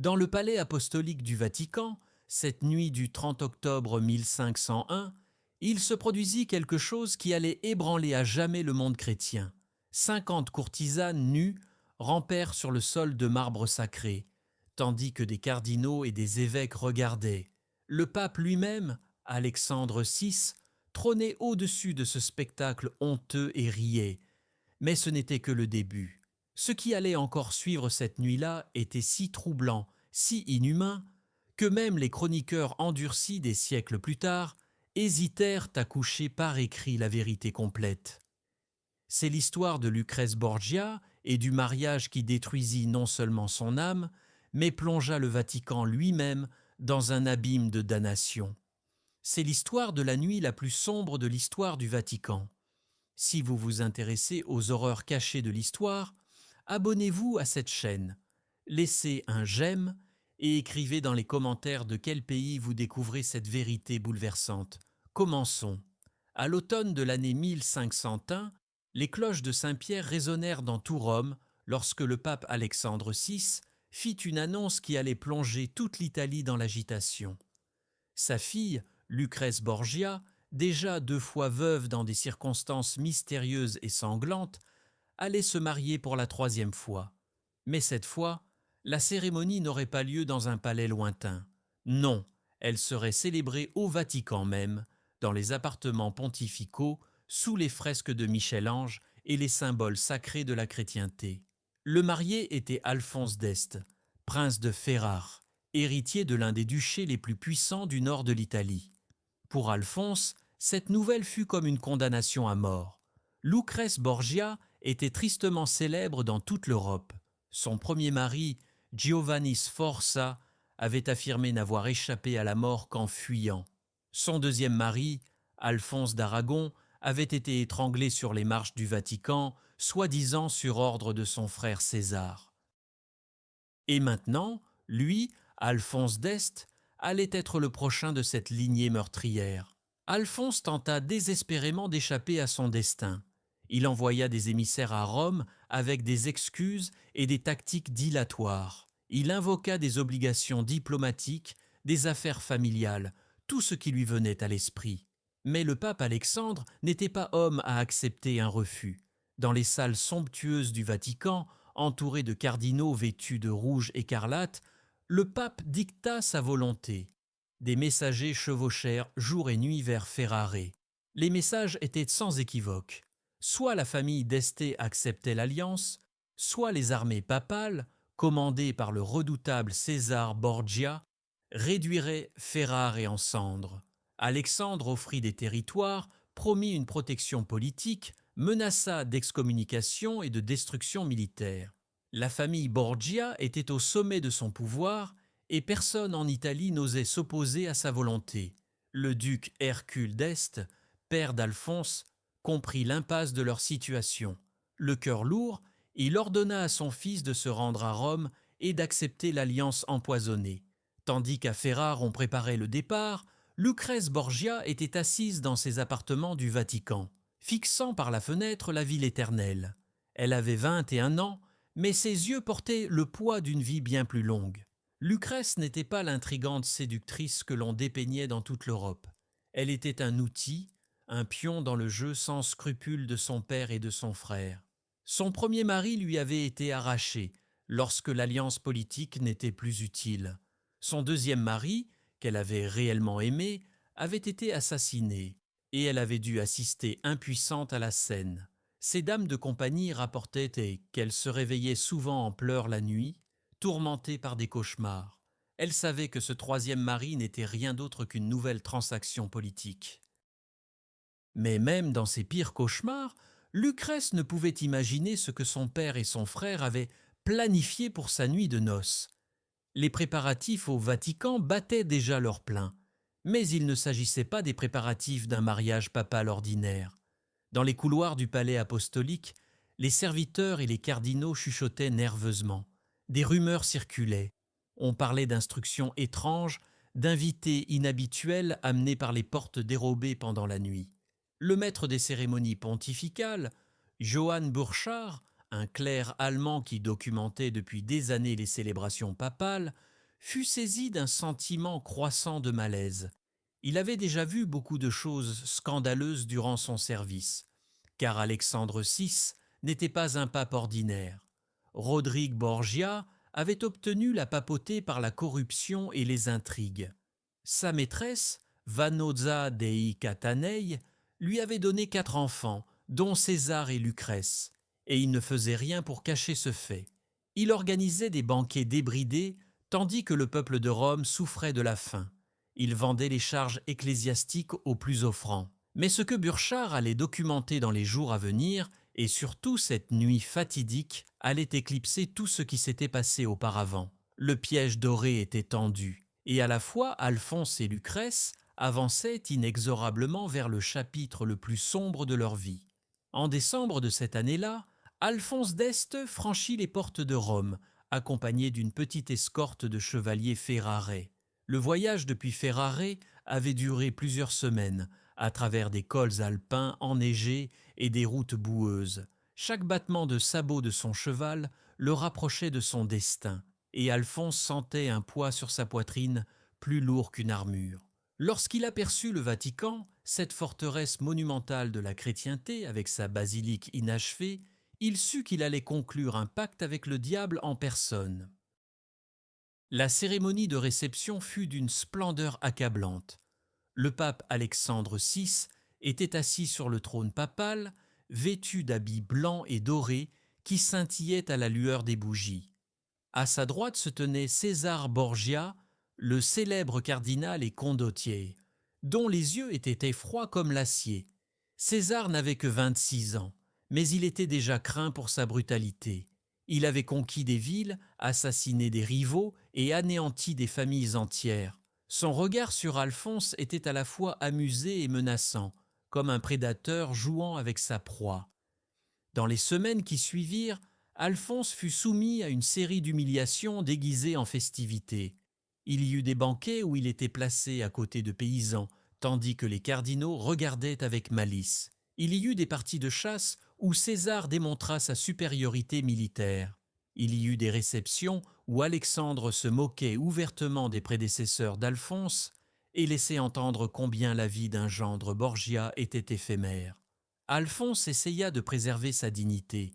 Dans le palais apostolique du Vatican, cette nuit du 30 octobre 1501, il se produisit quelque chose qui allait ébranler à jamais le monde chrétien. 50 courtisanes nues rampèrent sur le sol de marbre sacré, tandis que des cardinaux et des évêques regardaient. Le pape lui-même, Alexandre VI, trônait au-dessus de ce spectacle honteux et riait. Mais ce n'était que le début. Ce qui allait encore suivre cette nuit-là était si troublant, si inhumain, que même les chroniqueurs endurcis des siècles plus tard hésitèrent à coucher par écrit la vérité complète. C'est l'histoire de Lucrèce Borgia et du mariage qui détruisit non seulement son âme, mais plongea le Vatican lui-même dans un abîme de damnation. C'est l'histoire de la nuit la plus sombre de l'histoire du Vatican. Si vous vous intéressez aux horreurs cachées de l'histoire, abonnez-vous à cette chaîne, laissez un j'aime et écrivez dans les commentaires de quel pays vous découvrez cette vérité bouleversante. Commençons. À l'automne de l'année 1501, les cloches de Saint-Pierre résonnèrent dans tout Rome lorsque le pape Alexandre VI fit une annonce qui allait plonger toute l'Italie dans l'agitation. Sa fille, Lucrèce Borgia, déjà 2 fois veuve dans des circonstances mystérieuses et sanglantes, allait se marier pour la 3e fois. Mais cette fois, la cérémonie n'aurait pas lieu dans un palais lointain. Non, elle serait célébrée au Vatican même, dans les appartements pontificaux, sous les fresques de Michel-Ange et les symboles sacrés de la chrétienté. Le marié était Alphonse d'Este, prince de Ferrare, héritier de l'un des duchés les plus puissants du nord de l'Italie. Pour Alphonse, cette nouvelle fut comme une condamnation à mort. Lucrèce Borgia était tristement célèbre dans toute l'Europe. Son premier mari, Giovanni Sforza, avait affirmé n'avoir échappé à la mort qu'en fuyant. Son deuxième mari, Alphonse d'Aragon, avait été étranglé sur les marches du Vatican, soi-disant sur ordre de son frère César. Et maintenant, lui, Alphonse d'Este, allait être le prochain de cette lignée meurtrière. Alphonse tenta désespérément d'échapper à son destin. Il envoya des émissaires à Rome avec des excuses et des tactiques dilatoires. Il invoqua des obligations diplomatiques, des affaires familiales, tout ce qui lui venait à l'esprit. Mais le pape Alexandre n'était pas homme à accepter un refus. Dans les salles somptueuses du Vatican, entouré de cardinaux vêtus de rouge écarlate, le pape dicta sa volonté. Des messagers chevauchèrent jour et nuit vers Ferrare. Les messages étaient sans équivoque. Soit la famille d'Este acceptait l'alliance, soit les armées papales, commandées par le redoutable César Borgia, réduiraient Ferrare en cendres. Alexandre offrit des territoires, promit une protection politique, menaça d'excommunication et de destruction militaire. La famille Borgia était au sommet de son pouvoir et personne en Italie n'osait s'opposer à sa volonté. Le duc Hercule d'Este, père d'Alphonse, comprit l'impasse de leur situation. Le cœur lourd, il ordonna à son fils de se rendre à Rome et d'accepter l'alliance empoisonnée. Tandis qu'à Ferrare on préparait le départ, Lucrèce Borgia était assise dans ses appartements du Vatican, fixant par la fenêtre la ville éternelle. Elle avait 21 ans, mais ses yeux portaient le poids d'une vie bien plus longue. Lucrèce n'était pas l'intrigante séductrice que l'on dépeignait dans toute l'Europe. Elle était un outil, un pion dans le jeu sans scrupule de son père et de son frère. Son premier mari lui avait été arraché lorsque l'alliance politique n'était plus utile. Son deuxième mari, qu'elle avait réellement aimé, avait été assassiné et elle avait dû assister impuissante à la scène. Ses dames de compagnie rapportaient qu'elle se réveillait souvent en pleurs la nuit, tourmentée par des cauchemars. Elle savait que ce troisième mari n'était rien d'autre qu'une nouvelle transaction politique. Mais même dans ses pires cauchemars, Lucrèce ne pouvait imaginer ce que son père et son frère avaient planifié pour sa nuit de noces. Les préparatifs au Vatican battaient déjà leur plein, mais il ne s'agissait pas des préparatifs d'un mariage papal ordinaire. Dans les couloirs du palais apostolique, les serviteurs et les cardinaux chuchotaient nerveusement. Des rumeurs circulaient. On parlait d'instructions étranges, d'invités inhabituels amenés par les portes dérobées pendant la nuit. Le maître des cérémonies pontificales, Johann Burchard, un clerc allemand qui documentait depuis des années les célébrations papales, fut saisi d'un sentiment croissant de malaise. Il avait déjà vu beaucoup de choses scandaleuses durant son service, car Alexandre VI n'était pas un pape ordinaire. Rodrigue Borgia avait obtenu la papauté par la corruption et les intrigues. Sa maîtresse, Vannozza dei Catanei, lui avait donné 4 enfants, dont César et Lucrèce, et il ne faisait rien pour cacher ce fait. Il organisait des banquets débridés, tandis que le peuple de Rome souffrait de la faim. Il vendait les charges ecclésiastiques aux plus offrants. Mais ce que Burchard allait documenter dans les jours à venir, et surtout cette nuit fatidique, allait éclipser tout ce qui s'était passé auparavant. Le piège doré était tendu, et à la fois Alphonse et Lucrèce avançaient inexorablement vers le chapitre le plus sombre de leur vie. En décembre de cette année-là, Alphonse d'Este franchit les portes de Rome, accompagné d'une petite escorte de chevaliers Ferrare. Le voyage depuis Ferrare avait duré plusieurs semaines, à travers des cols alpins enneigés et des routes boueuses. Chaque battement de sabot de son cheval le rapprochait de son destin, et Alphonse sentait un poids sur sa poitrine plus lourd qu'une armure. Lorsqu'il aperçut le Vatican, cette forteresse monumentale de la chrétienté avec sa basilique inachevée, il sut qu'il allait conclure un pacte avec le diable en personne. La cérémonie de réception fut d'une splendeur accablante. Le pape Alexandre VI était assis sur le trône papal, vêtu d'habits blancs et dorés qui scintillaient à la lueur des bougies. À sa droite se tenait César Borgia, le célèbre cardinal et condottier, dont les yeux étaient froids comme l'acier. César n'avait que 26 ans, mais il était déjà craint pour sa brutalité. Il avait conquis des villes, assassiné des rivaux et anéanti des familles entières. Son regard sur Alphonse était à la fois amusé et menaçant, comme un prédateur jouant avec sa proie. Dans les semaines qui suivirent, Alphonse fut soumis à une série d'humiliations déguisées en festivités. Il y eut des banquets où il était placé à côté de paysans, tandis que les cardinaux regardaient avec malice. Il y eut des parties de chasse où César démontra sa supériorité militaire. Il y eut des réceptions où Alexandre se moquait ouvertement des prédécesseurs d'Alphonse et laissait entendre combien la vie d'un gendre Borgia était éphémère. Alphonse essaya de préserver sa dignité,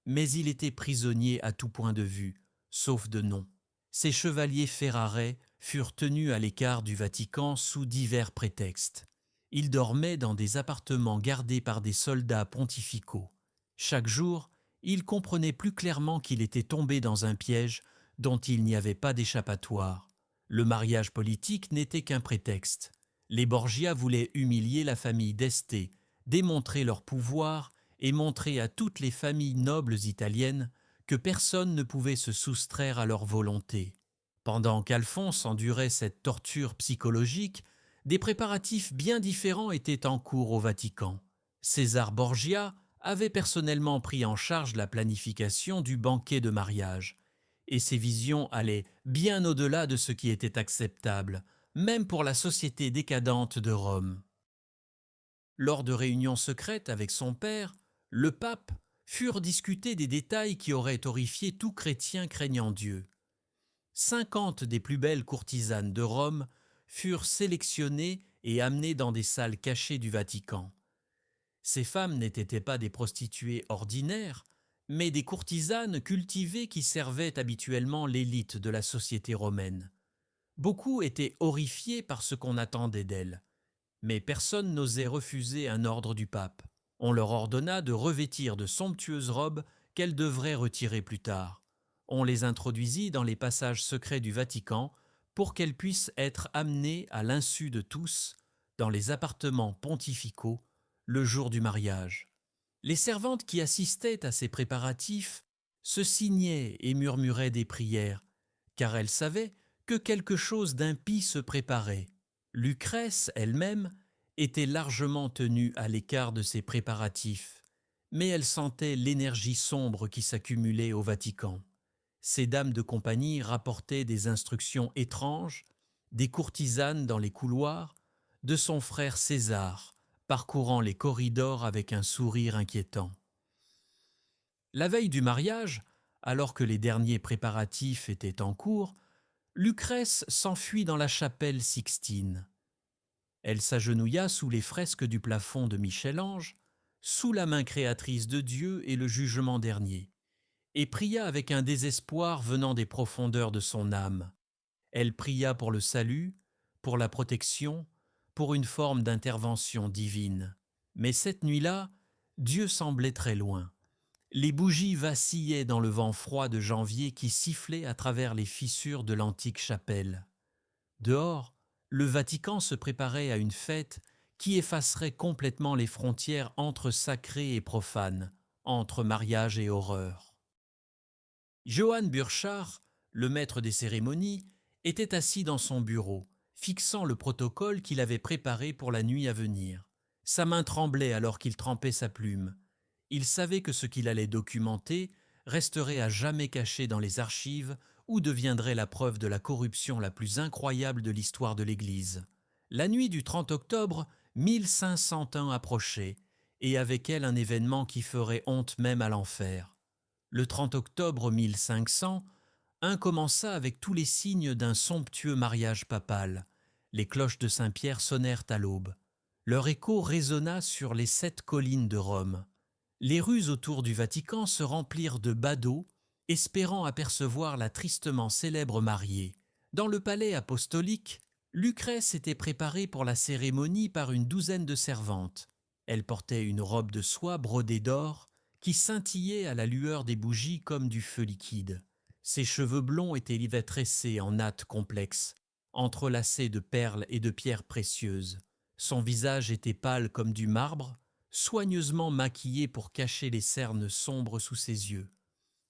mais il était prisonnier à tout point de vue, sauf de nom. Ses chevaliers Ferrare furent tenus à l'écart du Vatican sous divers prétextes. Ils dormaient dans des appartements gardés par des soldats pontificaux. Chaque jour, il comprenait plus clairement qu'il était tombé dans un piège dont il n'y avait pas d'échappatoire. Le mariage politique n'était qu'un prétexte. Les Borgia voulaient humilier la famille d'Este, démontrer leur pouvoir et montrer à toutes les familles nobles italiennes que personne ne pouvait se soustraire à leur volonté. Pendant qu'Alphonse endurait cette torture psychologique, des préparatifs bien différents étaient en cours au Vatican. César Borgia avait personnellement pris en charge la planification du banquet de mariage, et ses visions allaient bien au-delà de ce qui était acceptable, même pour la société décadente de Rome. Lors de réunions secrètes avec son père, le pape, furent discutés des détails qui auraient horrifié tout chrétien craignant Dieu. 50 des plus belles courtisanes de Rome furent sélectionnées et amenées dans des salles cachées du Vatican. Ces femmes n'étaient pas des prostituées ordinaires, mais des courtisanes cultivées qui servaient habituellement l'élite de la société romaine. Beaucoup étaient horrifiés par ce qu'on attendait d'elles, mais personne n'osait refuser un ordre du pape. On leur ordonna de revêtir de somptueuses robes qu'elles devraient retirer plus tard. On les introduisit dans les passages secrets du Vatican pour qu'elles puissent être amenées à l'insu de tous dans les appartements pontificaux le jour du mariage. Les servantes qui assistaient à ces préparatifs se signaient et murmuraient des prières, car elles savaient que quelque chose d'impie se préparait. Lucrèce elle-même était largement tenue à l'écart de ces préparatifs, mais elle sentait l'énergie sombre qui s'accumulait au Vatican. Ces dames de compagnie rapportaient des instructions étranges, des courtisanes dans les couloirs, de son frère César, parcourant les corridors avec un sourire inquiétant. La veille du mariage, alors que les derniers préparatifs étaient en cours, Lucrèce s'enfuit dans la chapelle Sixtine. Elle s'agenouilla sous les fresques du plafond de Michel-Ange, sous la main créatrice de Dieu et le jugement dernier, et pria avec un désespoir venant des profondeurs de son âme. Elle pria pour le salut, pour la protection, pour une forme d'intervention divine. Mais cette nuit-là, Dieu semblait très loin. Les bougies vacillaient dans le vent froid de janvier qui sifflait à travers les fissures de l'antique chapelle. Dehors, le Vatican se préparait à une fête qui effacerait complètement les frontières entre sacré et profane, entre mariage et horreur. Johann Burchard, le maître des cérémonies, était assis dans son bureau, fixant le protocole qu'il avait préparé pour la nuit à venir. Sa main tremblait alors qu'il trempait sa plume. Il savait que ce qu'il allait documenter resterait à jamais caché dans les archives ou deviendrait la preuve de la corruption la plus incroyable de l'histoire de l'Église. La nuit du 30 octobre, 1501 approchait, et avec elle un événement qui ferait honte même à l'enfer. Le 30 octobre 1500, commença avec tous les signes d'un somptueux mariage papal. Les cloches de Saint-Pierre sonnèrent à l'aube. Leur écho résonna sur les 7 collines de Rome. Les rues autour du Vatican se remplirent de badauds, espérant apercevoir la tristement célèbre mariée. Dans le palais apostolique, Lucrèce était préparée pour la cérémonie par une douzaine de servantes. Elle portait une robe de soie brodée d'or qui scintillait à la lueur des bougies comme du feu liquide. Ses cheveux blonds étaient tressés en nattes complexes, entrelacés de perles et de pierres précieuses. Son visage était pâle comme du marbre, soigneusement maquillé pour cacher les cernes sombres sous ses yeux.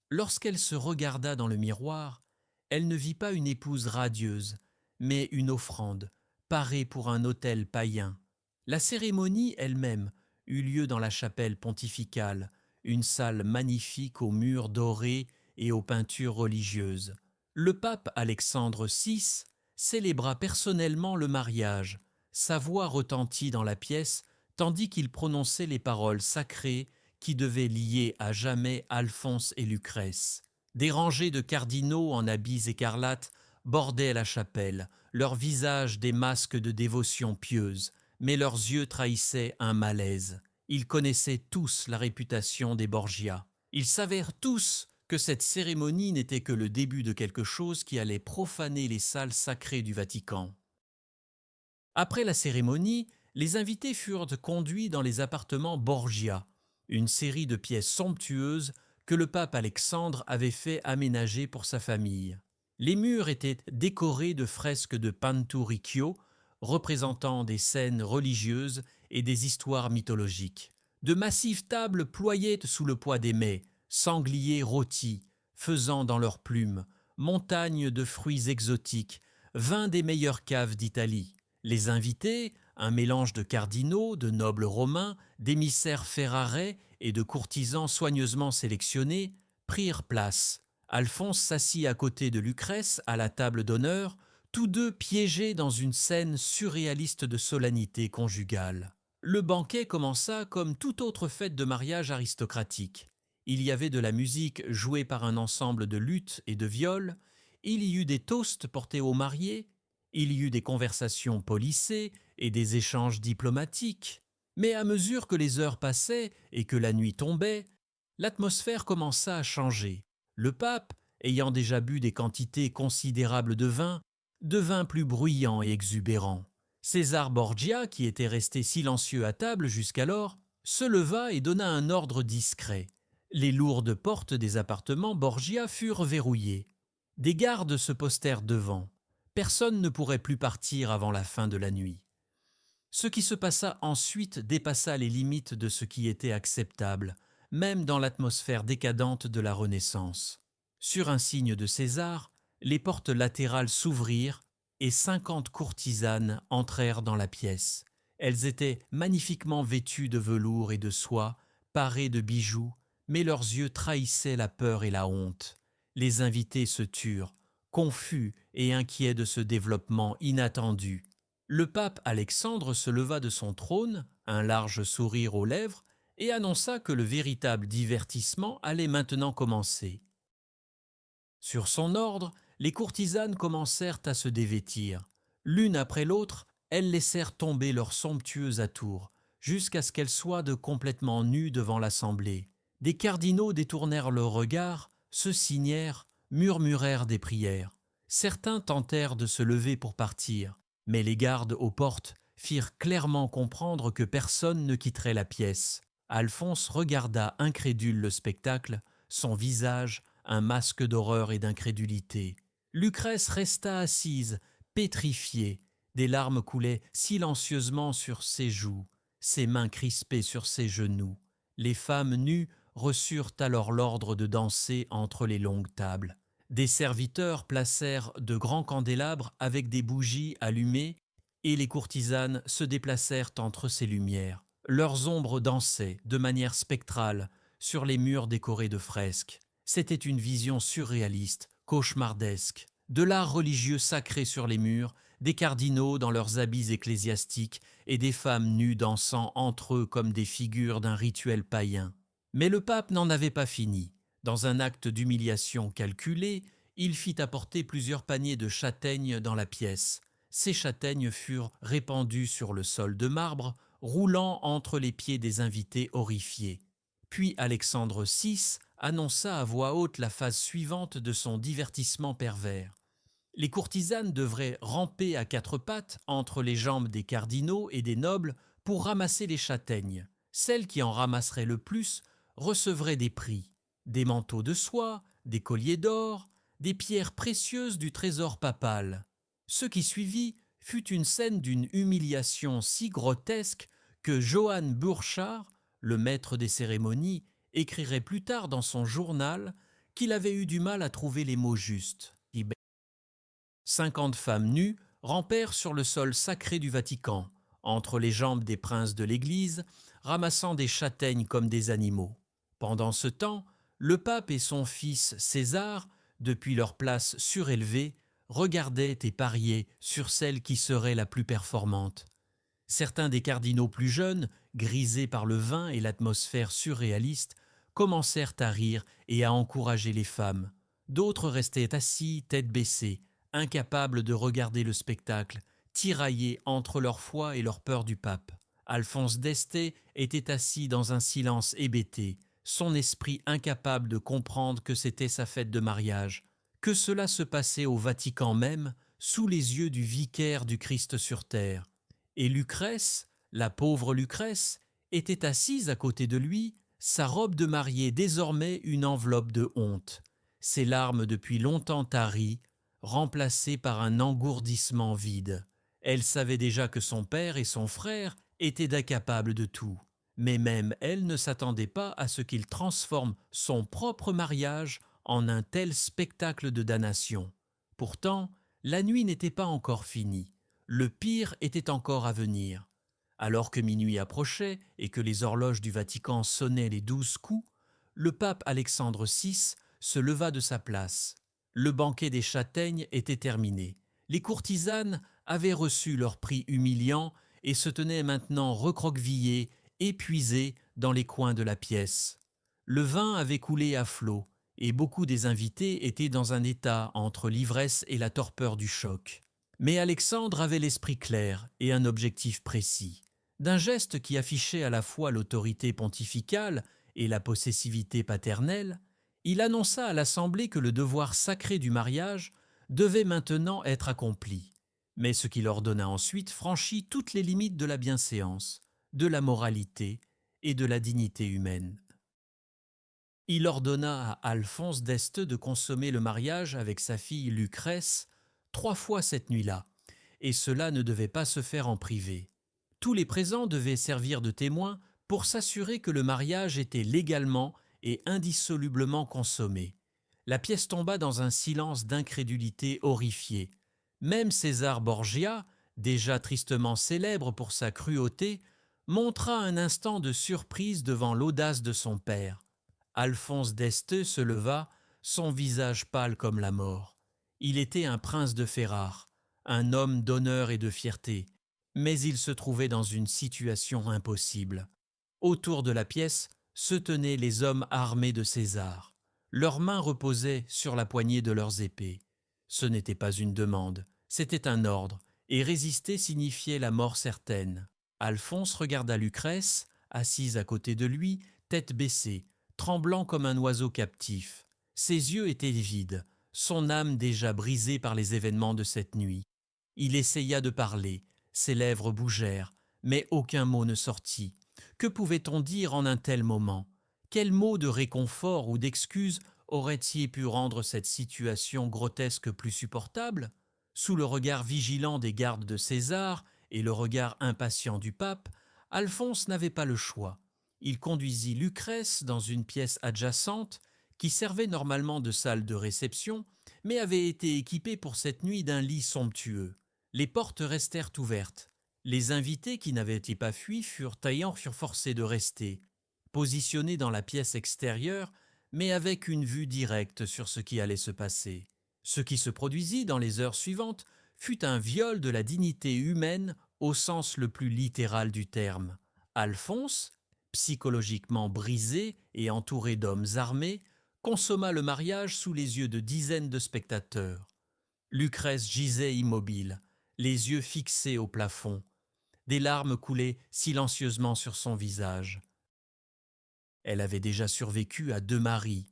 Lorsqu'elle se regarda dans le miroir, elle ne vit pas une épouse radieuse, mais une offrande, parée pour un autel païen. La cérémonie elle-même eut lieu dans la chapelle pontificale, une salle magnifique aux murs dorés et aux peintures religieuses. Le pape Alexandre VI célébra personnellement le mariage. Sa voix retentit dans la pièce tandis qu'il prononçait les paroles sacrées qui devaient lier à jamais Alphonse et Lucrèce. Des rangées de cardinaux en habits écarlates bordaient la chapelle, leurs visages des masques de dévotion pieuse, mais leurs yeux trahissaient un malaise. Ils connaissaient tous la réputation des Borgia. Ils savèrent tous que cette cérémonie n'était que le début de quelque chose qui allait profaner les salles sacrées du Vatican. Après la cérémonie, les invités furent conduits dans les appartements Borgia, une série de pièces somptueuses que le pape Alexandre avait fait aménager pour sa famille. Les murs étaient décorés de fresques de Panturicchio, représentant des scènes religieuses et des histoires mythologiques. De massives tables ployaient sous le poids des mets, sangliers rôtis, faisant dans leurs plumes, montagnes de fruits exotiques, vins des meilleures caves d'Italie. Les invités, un mélange de cardinaux, de nobles romains, d'émissaires ferrarais et de courtisans soigneusement sélectionnés, prirent place. Alphonse s'assit à côté de Lucrèce à la table d'honneur, tous deux piégés dans une scène surréaliste de solennité conjugale. Le banquet commença comme toute autre fête de mariage aristocratique. Il y avait de la musique jouée par un ensemble de luths et de viols, il y eut des toasts portés aux mariés, il y eut des conversations policées et des échanges diplomatiques. Mais à mesure que les heures passaient et que la nuit tombait, l'atmosphère commença à changer. Le pape, ayant déjà bu des quantités considérables de vin, devint plus bruyant et exubérant. César Borgia, qui était resté silencieux à table jusqu'alors, se leva et donna un ordre discret. Les lourdes portes des appartements Borgia furent verrouillées. Des gardes se postèrent devant. Personne ne pourrait plus partir avant la fin de la nuit. Ce qui se passa ensuite dépassa les limites de ce qui était acceptable, même dans l'atmosphère décadente de la Renaissance. Sur un signe de César, les portes latérales s'ouvrirent et 50 courtisanes entrèrent dans la pièce. Elles étaient magnifiquement vêtues de velours et de soie, parées de bijoux, mais leurs yeux trahissaient la peur et la honte. Les invités se turent, confus et inquiets de ce développement inattendu. Le pape Alexandre se leva de son trône, un large sourire aux lèvres, et annonça que le véritable divertissement allait maintenant commencer. Sur son ordre, Les courtisanes commencèrent à se dévêtir. L'une après l'autre, elles laissèrent tomber leurs somptueux atours, jusqu'à ce qu'elles soient de complètement nues devant l'assemblée. Des cardinaux détournèrent leur regard, se signèrent, murmurèrent des prières. Certains tentèrent de se lever pour partir, mais les gardes aux portes firent clairement comprendre que personne ne quitterait la pièce. Alphonse regarda incrédule le spectacle, son visage un masque d'horreur et d'incrédulité. Lucrèce resta assise, pétrifiée. Des larmes coulaient silencieusement sur ses joues, ses mains crispées sur ses genoux. Les femmes nues reçurent alors l'ordre de danser entre les longues tables. Des serviteurs placèrent de grands candélabres avec des bougies allumées et les courtisanes se déplacèrent entre ces lumières. Leurs ombres dansaient de manière spectrale sur les murs décorés de fresques. C'était une vision surréaliste, cauchemardesque. De l'art religieux sacré sur les murs, des cardinaux dans leurs habits ecclésiastiques et des femmes nues dansant entre eux comme des figures d'un rituel païen. Mais le pape n'en avait pas fini. Dans un acte d'humiliation calculé, il fit apporter plusieurs paniers de châtaignes dans la pièce. Ces châtaignes furent répandues sur le sol de marbre, roulant entre les pieds des invités horrifiés. Puis Alexandre VI annonça à voix haute la phase suivante de son divertissement pervers. Les courtisanes devraient ramper à quatre pattes entre les jambes des cardinaux et des nobles pour ramasser les châtaignes. Celles qui en ramasseraient le plus recevraient des prix, des manteaux de soie, des colliers d'or, des pierres précieuses du trésor papal. Ce qui suivit fut une scène d'une humiliation si grotesque que Johann Burchard, le maître des cérémonies, écrirait plus tard dans son journal qu'il avait eu du mal à trouver les mots justes. 50 femmes nues rampèrent sur le sol sacré du Vatican, entre les jambes des princes de l'Église, ramassant des châtaignes comme des animaux. Pendant ce temps, le pape et son fils César, depuis leur place surélevée, regardaient et pariaient sur celle qui serait la plus performante. Certains des cardinaux plus jeunes, grisés par le vin et l'atmosphère surréaliste, commencèrent à rire et à encourager les femmes. D'autres restaient assis, tête baissée, incapables de regarder le spectacle, tiraillés entre leur foi et leur peur du pape. Alphonse d'Este était assis dans un silence hébété, son esprit incapable de comprendre que c'était sa fête de mariage, que cela se passait au Vatican même, sous les yeux du vicaire du Christ sur terre. Et Lucrèce, la pauvre Lucrèce, était assise à côté de lui, sa robe de mariée désormais une enveloppe de honte, ses larmes depuis longtemps taries, remplacées par un engourdissement vide. Elle savait déjà que son père et son frère étaient incapables de tout, mais même elle ne s'attendait pas à ce qu'il transforme son propre mariage en un tel spectacle de damnation. Pourtant, la nuit n'était pas encore finie. Le pire était encore à venir. Alors que minuit approchait et que les horloges du Vatican sonnaient les 12 coups, le pape Alexandre VI se leva de sa place. Le banquet des châtaignes était terminé. Les courtisanes avaient reçu leur prix humiliant et se tenaient maintenant recroquevillées, épuisées dans les coins de la pièce. Le vin avait coulé à flots et beaucoup des invités étaient dans un état entre l'ivresse et la torpeur du choc. Mais Alexandre avait l'esprit clair et un objectif précis. D'un geste qui affichait à la fois l'autorité pontificale et la possessivité paternelle, il annonça à l'Assemblée que le devoir sacré du mariage devait maintenant être accompli. Mais ce qu'il ordonna ensuite franchit toutes les limites de la bienséance, de la moralité et de la dignité humaine. Il ordonna à Alphonse d'Este de consommer le mariage avec sa fille Lucrèce 3 fois cette nuit-là, et cela ne devait pas se faire en privé. Tous les présents devaient servir de témoins pour s'assurer que le mariage était légalement et indissolublement consommé. La pièce tomba dans un silence d'incrédulité horrifiée. Même César Borgia, déjà tristement célèbre pour sa cruauté, montra un instant de surprise devant l'audace de son père. Alphonse d'Este se leva, son visage pâle comme la mort. Il était un prince de Ferrare, un homme d'honneur et de fierté, mais il se trouvait dans une situation impossible. Autour de la pièce se tenaient les hommes armés de César. Leurs mains reposaient sur la poignée de leurs épées. Ce n'était pas une demande, c'était un ordre, et résister signifiait la mort certaine. Alphonse regarda Lucrèce, assise à côté de lui, tête baissée, tremblant comme un oiseau captif. Ses yeux étaient vides, son âme déjà brisée par les événements de cette nuit. Il essaya de parler, ses lèvres bougèrent, mais aucun mot ne sortit. Que pouvait-on dire en un tel moment? Quel mot de réconfort ou d'excuse aurait-il pu rendre cette situation grotesque plus supportable? Sous le regard vigilant des gardes de César et le regard impatient du pape, Alphonse n'avait pas le choix. Il conduisit Lucrèce dans une pièce adjacente qui servait normalement de salle de réception, mais avait été équipée pour cette nuit d'un lit somptueux. Les portes restèrent ouvertes. Les invités qui n'avaient pas fui furent forcés de rester, positionnés dans la pièce extérieure, mais avec une vue directe sur ce qui allait se passer. Ce qui se produisit dans les heures suivantes fut un viol de la dignité humaine au sens le plus littéral du terme. Alphonse, psychologiquement brisé et entouré d'hommes armés, consomma le mariage sous les yeux de dizaines de spectateurs. Lucrèce gisait immobile, les yeux fixés au plafond. Des larmes coulaient silencieusement sur son visage. Elle avait déjà survécu à 2 maris.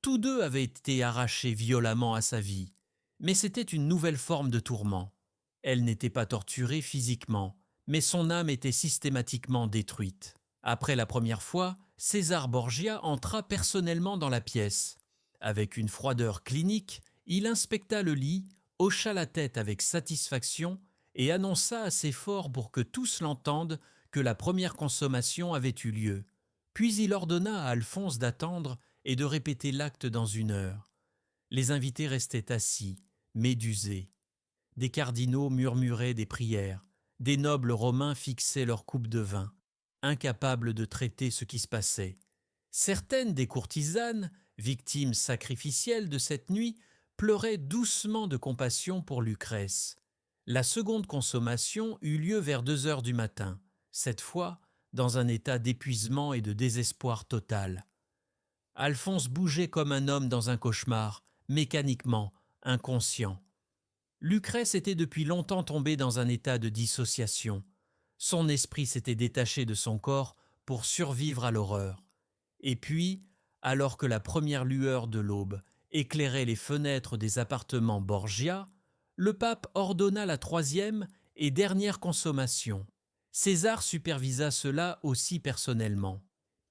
Tous 2 avaient été arrachés violemment à sa vie. Mais c'était une nouvelle forme de tourment. Elle n'était pas torturée physiquement, mais son âme était systématiquement détruite. Après la première fois, César Borgia entra personnellement dans la pièce. Avec une froideur clinique, il inspecta le lit, hocha la tête avec satisfaction et annonça assez fort pour que tous l'entendent que la première consommation avait eu lieu. Puis il ordonna à Alphonse d'attendre et de répéter l'acte dans 1 heure. Les invités restaient assis, médusés. Des cardinaux murmuraient des prières, des nobles romains fixaient leur coupe de vin, incapables de traiter ce qui se passait. Certaines des courtisanes, victimes sacrificielles de cette nuit, pleuraient doucement de compassion pour Lucrèce. La seconde consommation eut lieu vers 2 heures du matin, cette fois dans un état d'épuisement et de désespoir total. Alphonse bougeait comme un homme dans un cauchemar, mécaniquement, inconscient. Lucrèce était depuis longtemps tombée dans un état de dissociation. Son esprit s'était détaché de son corps pour survivre à l'horreur. Et puis, alors que la première lueur de l'aube éclairait les fenêtres des appartements Borgia, le pape ordonna la 3e et dernière consommation. César supervisa cela aussi personnellement.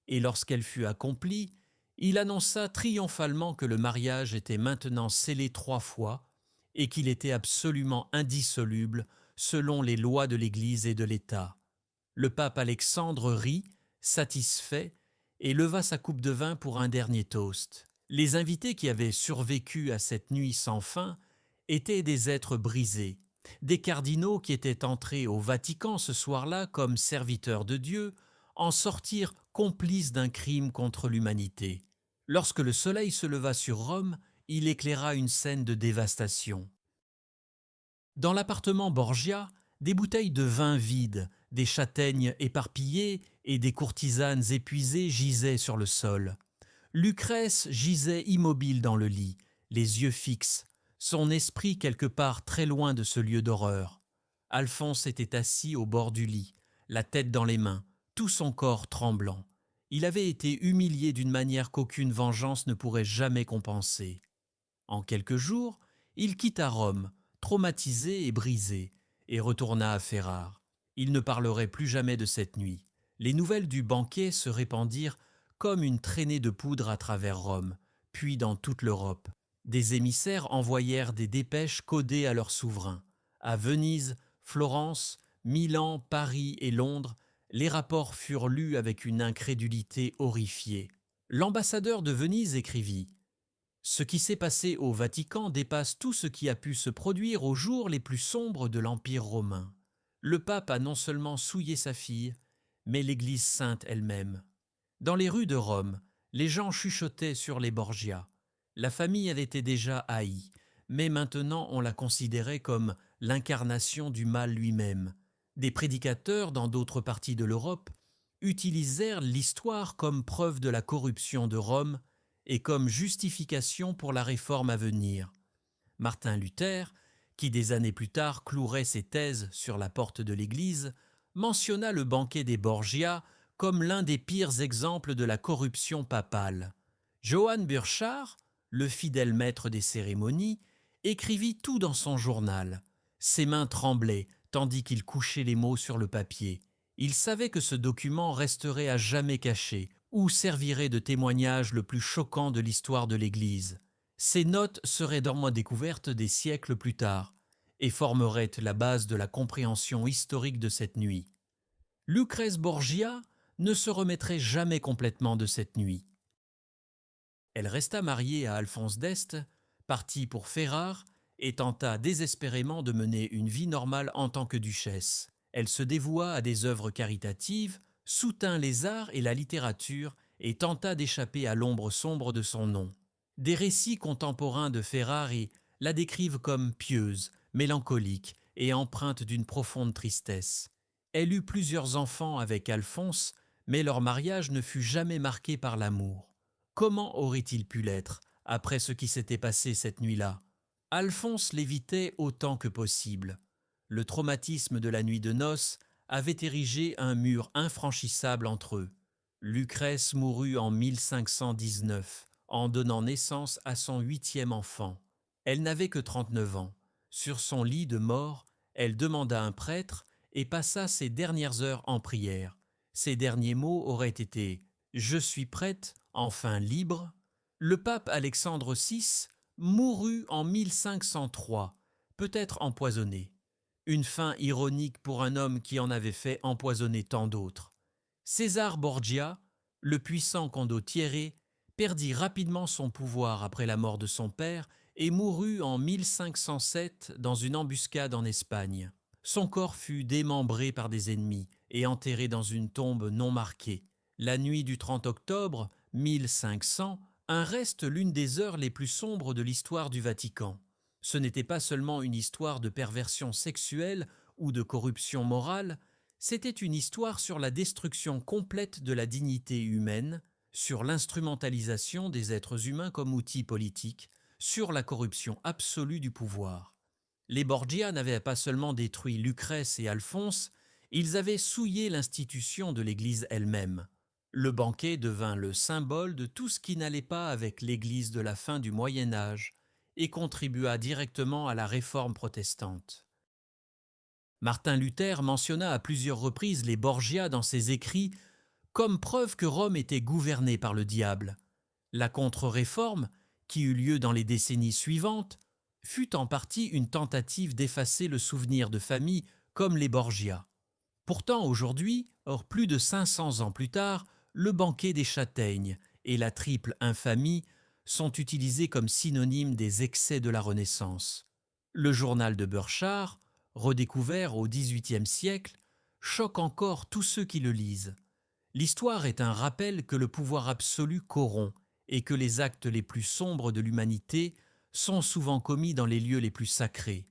Et lorsqu'elle fut accomplie, il annonça triomphalement que le mariage était maintenant scellé 3 fois et qu'il était absolument indissoluble selon les lois de l'Église et de l'État. Le pape Alexandre rit, satisfait, et leva sa coupe de vin pour un dernier toast. Les invités qui avaient survécu à cette nuit sans fin étaient des êtres brisés, des cardinaux qui étaient entrés au Vatican ce soir-là comme serviteurs de Dieu, en sortirent complices d'un crime contre l'humanité. Lorsque le soleil se leva sur Rome, il éclaira une scène de dévastation. Dans l'appartement Borgia, des bouteilles de vin vides, des châtaignes éparpillées et des courtisanes épuisées gisaient sur le sol. Lucrèce gisait immobile dans le lit, les yeux fixes, son esprit quelque part très loin de ce lieu d'horreur. Alphonse était assis au bord du lit, la tête dans les mains, tout son corps tremblant. Il avait été humilié d'une manière qu'aucune vengeance ne pourrait jamais compenser. En quelques jours, il quitta Rome, traumatisé et brisé, et retourna à Ferrare. Il ne parlerait plus jamais de cette nuit. Les nouvelles du banquet se répandirent comme une traînée de poudre à travers Rome, puis dans toute l'Europe. Des émissaires envoyèrent des dépêches codées à leurs souverains. À Venise, Florence, Milan, Paris et Londres, les rapports furent lus avec une incrédulité horrifiée. L'ambassadeur de Venise écrivit « Ce qui s'est passé au Vatican dépasse tout ce qui a pu se produire aux jours les plus sombres de l'Empire romain. Le pape a non seulement souillé sa fille, mais l'Église sainte elle-même. Dans les rues de Rome, les gens chuchotaient sur les Borgia. La famille avait été déjà haïe, mais maintenant on la considérait comme l'incarnation du mal lui-même. Des prédicateurs dans d'autres parties de l'Europe utilisèrent l'histoire comme preuve de la corruption de Rome et comme justification pour la réforme à venir. Martin Luther, qui des années plus tard clouerait ses thèses sur la porte de l'Église, mentionna le banquet des Borgia comme l'un des pires exemples de la corruption papale. Johann Burchard, le fidèle maître des cérémonies, écrivit tout dans son journal. Ses mains tremblaient tandis qu'il couchait les mots sur le papier. Il savait que ce document resterait à jamais caché ou servirait de témoignage le plus choquant de l'histoire de l'Église. Ces notes seraient néanmoins découvertes des siècles plus tard et formeraient la base de la compréhension historique de cette nuit. Lucrèce Borgia ne se remettrait jamais complètement de cette nuit. Elle resta mariée à Alphonse d'Este, partit pour Ferrare et tenta désespérément de mener une vie normale en tant que duchesse. Elle se dévoua à des œuvres caritatives, soutint les arts et la littérature et tenta d'échapper à l'ombre sombre de son nom. Des récits contemporains de Ferrari la décrivent comme pieuse, mélancolique et empreinte d'une profonde tristesse. Elle eut plusieurs enfants avec Alphonse, mais leur mariage ne fut jamais marqué par l'amour. Comment aurait-il pu l'être après ce qui s'était passé cette nuit-là? Alphonse l'évitait autant que possible. Le traumatisme de la nuit de noces avait érigé un mur infranchissable entre eux. Lucrèce mourut en 1519, en donnant naissance à son 8e enfant. Elle n'avait que 39 ans. Sur son lit de mort, elle demanda un prêtre et passa ses dernières heures en prière. Ses derniers mots auraient été « Je suis prête, enfin libre ». Le pape Alexandre VI mourut en 1503, peut-être empoisonné. Une fin ironique pour un homme qui en avait fait empoisonner tant d'autres. César Borgia, le puissant condottiere, perdit rapidement son pouvoir après la mort de son père et mourut en 1507 dans une embuscade en Espagne. Son corps fut démembré par des ennemis et enterré dans une tombe non marquée. La nuit du 30 octobre 1500 reste l'une des heures les plus sombres de l'histoire du Vatican. Ce n'était pas seulement une histoire de perversion sexuelle ou de corruption morale, c'était une histoire sur la destruction complète de la dignité humaine, sur l'instrumentalisation des êtres humains comme outils politiques, sur la corruption absolue du pouvoir. Les Borgia n'avaient pas seulement détruit Lucrèce et Alphonse, ils avaient souillé l'institution de l'Église elle-même. Le banquet devint le symbole de tout ce qui n'allait pas avec l'Église de la fin du Moyen Âge et contribua directement à la réforme protestante. Martin Luther mentionna à plusieurs reprises les Borgia dans ses écrits comme preuve que Rome était gouvernée par le diable. La contre-réforme, qui eut lieu dans les décennies suivantes, fut en partie une tentative d'effacer le souvenir de familles comme les Borgia. Pourtant aujourd'hui, plus de 500 ans plus tard, le banquet des châtaignes et la triple infamie sont utilisés comme synonymes des excès de la Renaissance. Le journal de Burchard, redécouvert au XVIIIe siècle, choque encore tous ceux qui le lisent. L'histoire est un rappel que le pouvoir absolu corrompt et que les actes les plus sombres de l'humanité sont souvent commis dans les lieux les plus sacrés.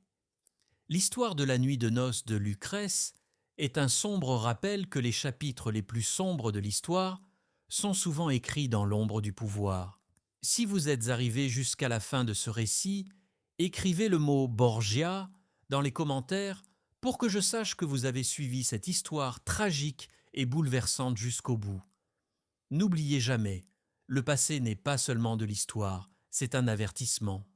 L'histoire de la nuit de noces de Lucrèce est un sombre rappel que les chapitres les plus sombres de l'histoire sont souvent écrits dans l'ombre du pouvoir. Si vous êtes arrivé jusqu'à la fin de ce récit, écrivez le mot Borgia dans les commentaires pour que je sache que vous avez suivi cette histoire tragique et bouleversante jusqu'au bout. N'oubliez jamais, le passé n'est pas seulement de l'histoire, c'est un avertissement.